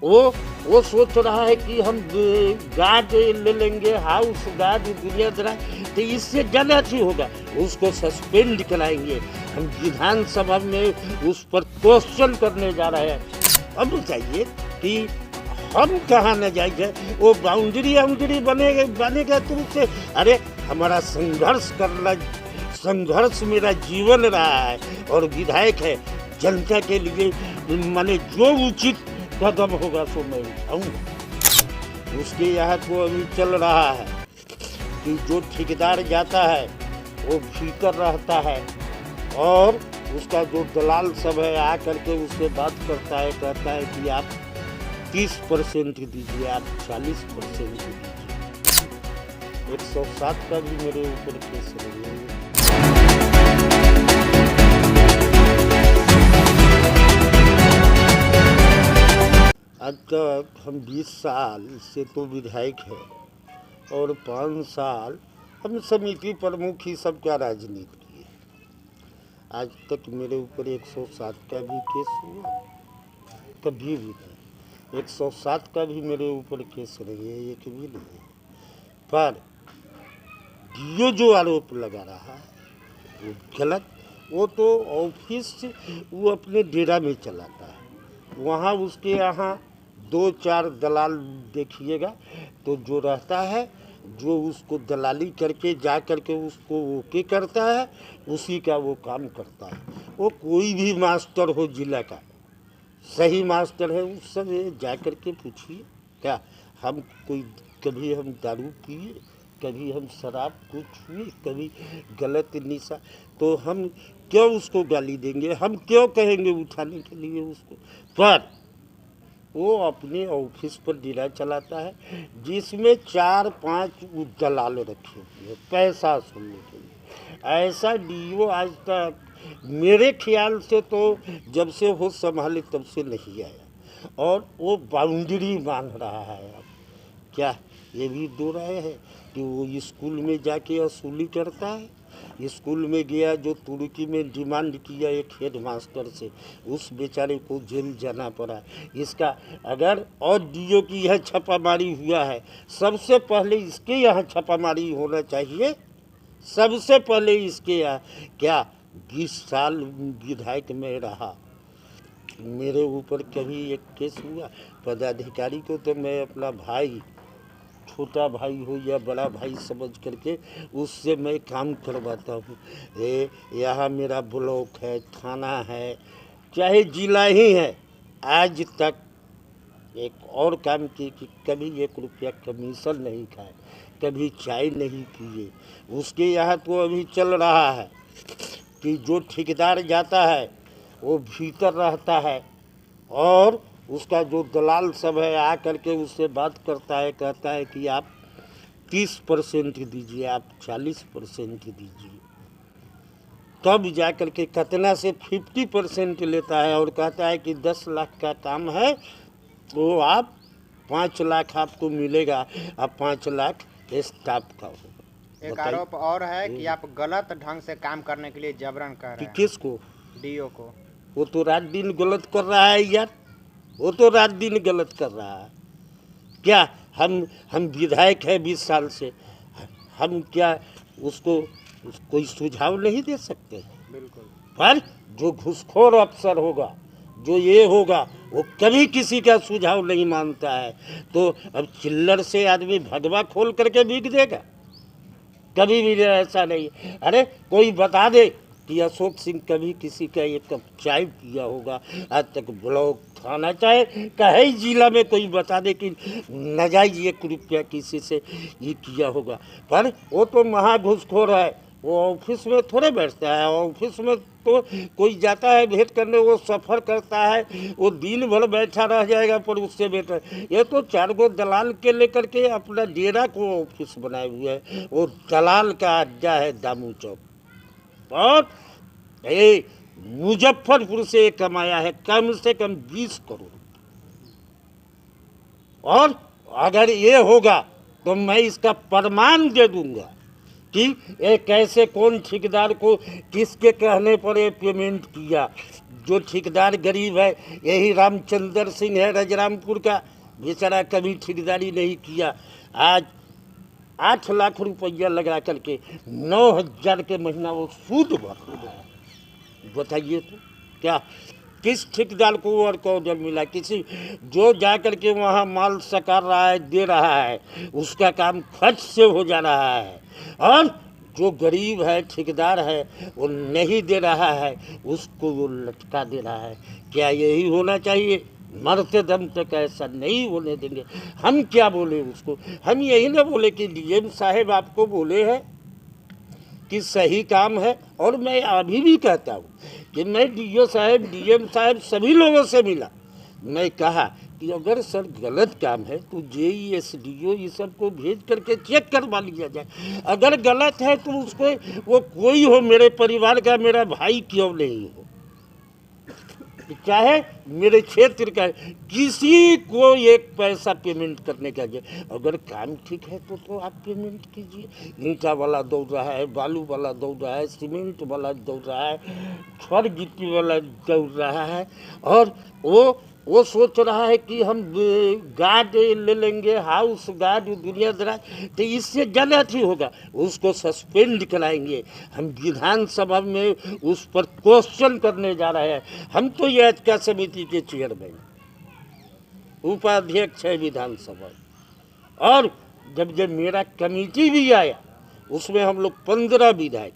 वो वो सोच रहा है कि हम गार्ड ले लेंगे, हाउस गार्ड दुनिया जरा, तो इससे ज़्यादा अच्छी होगा। उसको सस्पेंड कराएंगे। हम विधानसभा में उस पर क्वेश्चन करने जा रहे हैं। अब चाहिए कि हम कहाँ न जाएंगे, वो बाउंड्री बनेगा तो उससे, अरे हमारा संघर्ष मेरा जीवन रहा है और विधायक है। जनता के लिए माने जो उचित कदम होगा सो मैं उठाऊंगा। उसके यहाँ तो अभी चल रहा है कि जो ठेकेदार जाता है वो भीतर रहता है और उसका जो दलाल सब है आ करके उससे बात करता है, कहता है कि आप 30% दीजिए, आप 40% दीजिए। 107 का भी मेरे ऊपर केस लगे। आज तक हम 20 साल इससे तो विधायक है और 5 साल हम समिति प्रमुख ही सबका राजनीति किए। आज तक मेरे ऊपर 107 का भी केस हुआ, कभी भी नहीं। 107 का भी मेरे ऊपर केस नहीं है, एक भी नहीं है। पर ये जो आरोप लगा रहा है वो गलत। वो तो ऑफिस वो अपने डेरा में चलाता है, वहाँ उसके यहाँ 2-4 दलाल देखिएगा तो जो रहता है, जो उसको दलाली करके जा करके उसको ओके करता है, उसी का वो काम करता है। वो कोई भी मास्टर हो जिला का, सही मास्टर है, उस सब जा कर के पूछिए। क्या हम कभी हम दारू पिए, कभी हम शराब को छुए, कभी गलत निशा, तो हम क्यों उसको गाली देंगे, हम क्यों कहेंगे उठाने के लिए उसको। पर वो अपने ऑफिस पर डेरा चलाता है जिसमें 4-5 दलाल रखे हुए हैं पैसा सुनने के लिए। ऐसा डीओ आज तक मेरे ख्याल से तो जब से हो संभाले तब से नहीं आया। और वो बाउंड्री मान रहा है। अब क्या ये भी दो राय है कि वो स्कूल में जाके वसूली करता है। स्कूल में गया, जो तुर्की में डिमांड किया एक हेड मास्टर से, उस बेचारे को जेल जाना पड़ा। इसका अगर और डीओ की यह छापामारी हुआ है, सबसे पहले इसके यहाँ छापामारी होना चाहिए। सबसे पहले इसके यहाँ क्या 20 साल विधायक में रहा, मेरे ऊपर कभी एक केस हुआ? पदाधिकारी को तो मैं अपना भाई, छोटा भाई हो या बड़ा भाई समझ करके उससे मैं काम करवाता हूँ। यहाँ मेरा ब्लॉक है, थाना है, चाहे जिला ही है, आज तक एक और काम की कि कभी 1 रुपया कमीशन नहीं खाए, कभी चाय नहीं पिए। उसके यहाँ तो अभी चल रहा है कि जो ठेकेदार जाता है वो भीतर रहता है और उसका जो दलाल सब है आ करके उससे बात करता है, कहता है कि आप 30% दीजिए, आप 40% दीजिए। तब जा कर के कितना से 50% लेता है और कहता है कि 10 लाख का काम है तो आप 5 लाख आपको मिलेगा, अब 5 लाख स्टाफ का होगा। एक आरोप और है कि आप गलत ढंग से काम करने के लिए जबरन कर रहे हैं। किसको? डीओ को। वो तो रात दिन गलत कर रहा है यार, वो तो रात दिन गलत कर रहा है। क्या हम विधायक हैं 20 साल से, हम क्या उसको कोई सुझाव नहीं दे सकते? बिल्कुल। पर जो घूसखोर अफसर होगा, जो ये होगा, वो कभी किसी का सुझाव नहीं मानता है। तो अब चिल्लर से आदमी भगवा खोल करके बिक देगा? कभी भी ऐसा नहीं। अरे कोई बता दे कि अशोक सिंह कभी किसी का 1 कप चाय पिया होगा आज तक? ब्लॉक, थाना, चाहे कहे जिला में कोई बता दे कि नाजायज 1 रुपया किसी से ये किया होगा। पर वो तो महा घूसखोर है। वो ऑफिस में थोड़े बैठता है, ऑफिस में तो कोई जाता है भेंट करने, वो सफ़र करता है, वो दिन भर बैठा रह जाएगा पर उससे बेटर। ये तो 4 गो दलाल के लेकर के अपना डेरा को ऑफिस बनाए हुए है। वो दलाल का अड्डा है दामू चौक। और ये मुजफ्फरपुर से कमाया है कम से कम 20 करोड़। और अगर ये होगा तो मैं इसका प्रमाण दे दूंगा कि ये कैसे कौन ठेकेदार को किसके कहने पर ये पेमेंट किया। जो ठेकेदार गरीब है, यही रामचंद्र सिंह है रजरामपुर का, बेचारा कभी ठेकेदारी नहीं किया। आज 8 लाख रुपया लगा करके 9,000 के महीना वो सूद भर रहा है। बताइए तो क्या किस ठेकेदार को वर्क ऑर्डर मिला? किसी जो जा कर के वहाँ माल सकार रहा है, दे रहा है, उसका काम खर्च से हो जा रहा है, और जो गरीब है ठेकेदार है वो नहीं दे रहा है, उसको वो लटका दे रहा है। क्या यही होना चाहिए? मरते दम तक ऐसा नहीं होने देंगे। हम क्या बोले उसको? हम यही ना बोले कि डीएम साहब आपको बोले हैं कि सही काम है, और मैं अभी भी कहता हूँ कि मैं डीओ साहब, डीएम साहब सभी लोगों से मिला। मैं कहा कि अगर सर गलत काम है तो जेई एसडीओ ये सब को भेज करके चेक करवा लिया जाए। अगर गलत है तो उसको वो कोई हो, मेरे परिवार का मेरा भाई क्यों नहीं हो, चाहे मेरे क्षेत्र का, किसी को एक पैसा पेमेंट करने का जाए। अगर काम ठीक है तो आप पेमेंट कीजिए। ईंटा वाला दौड़ रहा है, बालू वाला दौड़ रहा है, सीमेंट वाला दौड़ रहा है, छड़ गिट्टी वाला दौड़ रहा है, और वो सोच रहा है कि हम गार्ड ले लेंगे, हाउस गार्ड दुनियादार, तो इससे गलत ही होगा, उसको सस्पेंड कराएंगे। हम विधानसभा में उस पर क्वेश्चन करने जा रहे हैं। हम तो ये याचिका समिति के चेयरमैन, उपाध्यक्ष है विधानसभा, और जब मेरा कमेटी भी आया उसमें हम लोग 15 विधायक,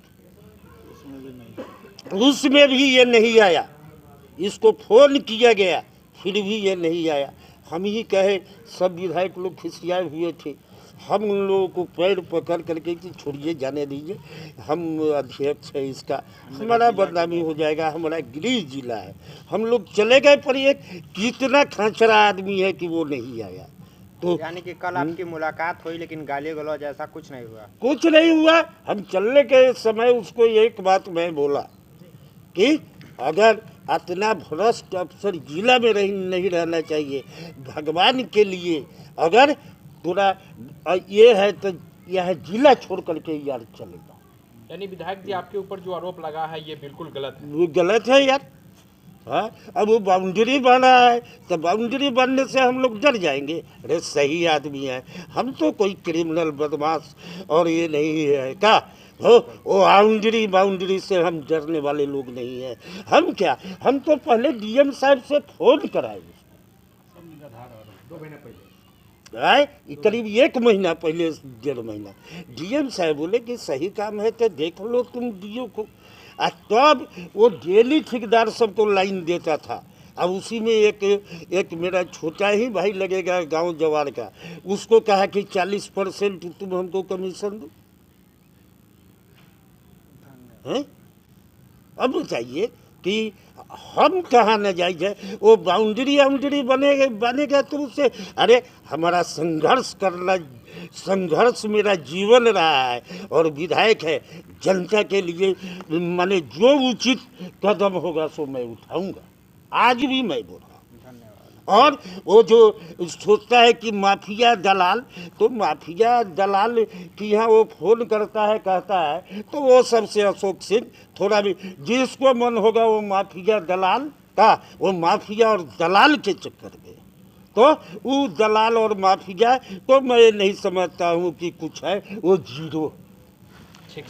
उसमें भी ये नहीं आया। इसको फोन किया गया, फिर भी ये नहीं आया। हम ही कहे, सब विधायक लोग खिसियाए हुए थे। हम उन लोगों को पैर पकड़ करके कि छोड़िए, जाने दीजिए, हम अध्यक्ष है इसका, हमारा बदनामी हो जाएगा, हमारा गृह जिला है। हम लोग चले गए, पर ये कितना खचरा आदमी है कि वो नहीं आया। तो यानी कि कल आपकी मुलाकात हुई लेकिन गाली गलौज ऐसा कुछ नहीं हुआ? कुछ नहीं हुआ। हम चलने के समय उसको एक बात मैं बोला कि अगर इतना भ्रष्ट अफसर जिला में नहीं रहना चाहिए। भगवान के लिए अगर पूरा ये है तो यह जिला छोड़ करके यार चलेगा। यानी विधायक जी आपके ऊपर जो आरोप लगा है ये बिल्कुल गलत है। वो गलत है यार। हाँ, अब वो बाउंड्री बना है तो बाउंड्री बनने से हम लोग डर जाएंगे? अरे सही आदमी है, हम तो कोई क्रिमिनल बदमाश और ये नहीं है क्या हो? वो बाउंड्री से हम डरने वाले लोग नहीं हैं। हम क्या, हम तो पहले डीएम साहब से फोन कराए, 2 महीने पहले आए करीब 1 महीना पहले, 1.5 महीना। डीएम साहब बोले कि सही काम है तो देख लो तुम डीओ को। तब वो डेली ठेकेदार सबको लाइन देता था। अब उसी में एक मेरा छोटा ही भाई लगेगा गांव जवार का, उसको कहा कि 40% तुम हमको कमीशन दो। हैं? अब बताइए कि हम कहाँ न जाइज है? वो बाउंड्री बनेगा तो उससे, अरे हमारा संघर्ष मेरा जीवन रहा है, और विधायक है जनता के लिए, माने जो उचित कदम होगा सो मैं उठाऊंगा। आज भी मैं बोल रहा हूँ। और वो जो सोचता है कि माफिया दलाल, तो माफिया दलाल की यहाँ वो फोन करता है, कहता है तो वो सबसे अशोक सिंह, थोड़ा भी जिसको मन होगा वो माफिया दलाल का, वो माफिया और दलाल के चक्कर में, तो वो दलाल और माफिया को मैं नहीं समझता हूँ कि कुछ है, वो जीरो। ठीक।